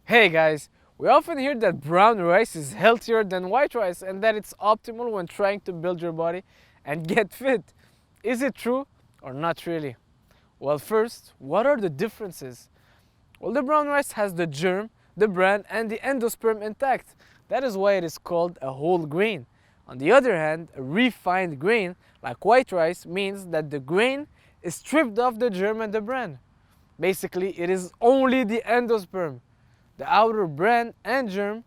Hey guys, we often hear that brown rice is healthier than white rice and that it's optimal when trying to build your body and get fit. Is it true or not really? Well, first, what are the differences? Well, the brown rice has the germ, the bran, and the endosperm intact. That is why it is called a whole grain. On the other hand, a refined grain, like white rice, means that the grain is stripped of the germ and the bran. Basically, it is only the endosperm. The outer bran and germ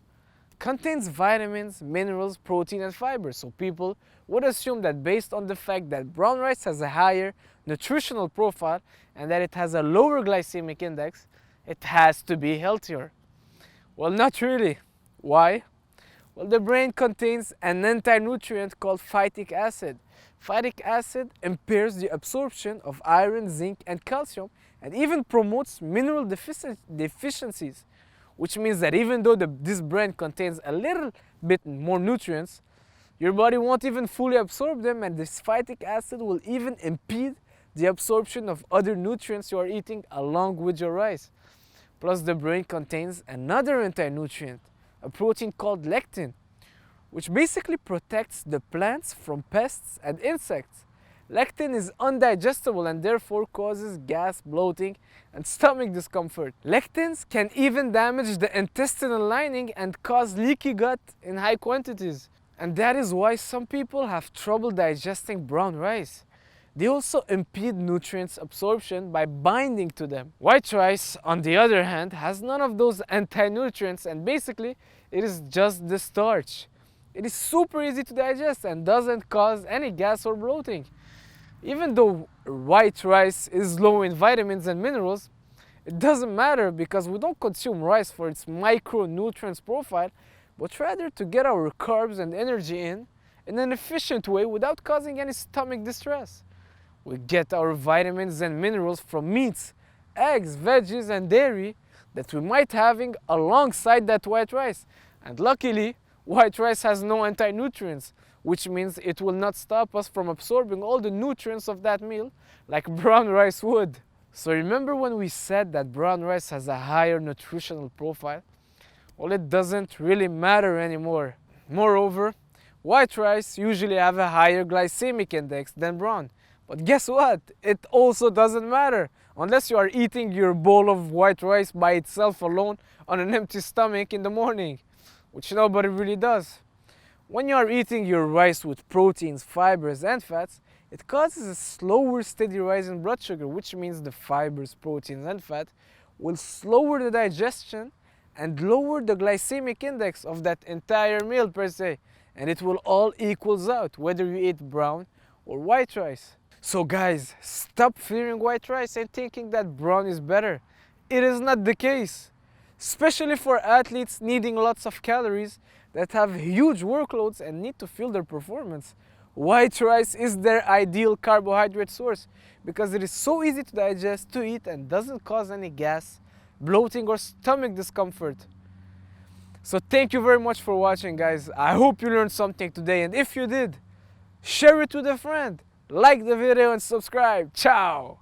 contains vitamins, minerals, protein, and fiber. So people would assume that based on the fact that brown rice has a higher nutritional profile and that it has a lower glycemic index, it has to be healthier. Well, not really. Why? Well, the brain contains an anti-nutrient called phytic acid. Phytic acid impairs the absorption of iron, zinc, and calcium, and even promotes mineral deficiencies, which means that even though this brain contains a little bit more nutrients, your body won't even fully absorb them, and this phytic acid will even impede the absorption of other nutrients you are eating along with your rice. Plus, the brain contains another anti-nutrient, a protein called lectin, which basically protects the plants from pests and insects. Lectin is undigestible and therefore causes gas, bloating, and stomach discomfort. Lectins can even damage the intestinal lining and cause leaky gut in high quantities. And that is why some people have trouble digesting brown rice. They also impede nutrients absorption by binding to them. White rice, on the other hand, has none of those anti-nutrients, and basically it is just the starch. It is super easy to digest and doesn't cause any gas or bloating. Even though white rice is low in vitamins and minerals, it doesn't matter because we don't consume rice for its micronutrients profile, but rather to get our carbs and energy in an efficient way without causing any stomach distress. We get our vitamins and minerals from meats, eggs, veggies, and dairy that we might having alongside that white rice. And luckily, white rice has no anti-nutrients, which means it will not stop us from absorbing all the nutrients of that meal like brown rice would. So remember when we said that brown rice has a higher nutritional profile? Well, it doesn't really matter anymore. Moreover, white rice usually have a higher glycemic index than brown. But guess what? It also doesn't matter unless you are eating your bowl of white rice by itself alone on an empty stomach in the morning, which nobody really does. When you are eating your rice with proteins, fibers, and fats, it causes a slower, steady rise in blood sugar, which means the fibers, proteins, and fat will slower the digestion and lower the glycemic index of that entire meal per se. And it will all equals out, whether you eat brown or white rice. So guys, stop fearing white rice and thinking that brown is better. It is not the case. Especially for athletes needing lots of calories that have huge workloads and need to fuel their performance. White rice is their ideal carbohydrate source because it is so easy to digest, to eat, and doesn't cause any gas, bloating, or stomach discomfort. So thank you very much for watching, guys. I hope you learned something today, and if you did, share it with a friend, like the video, and subscribe. Ciao!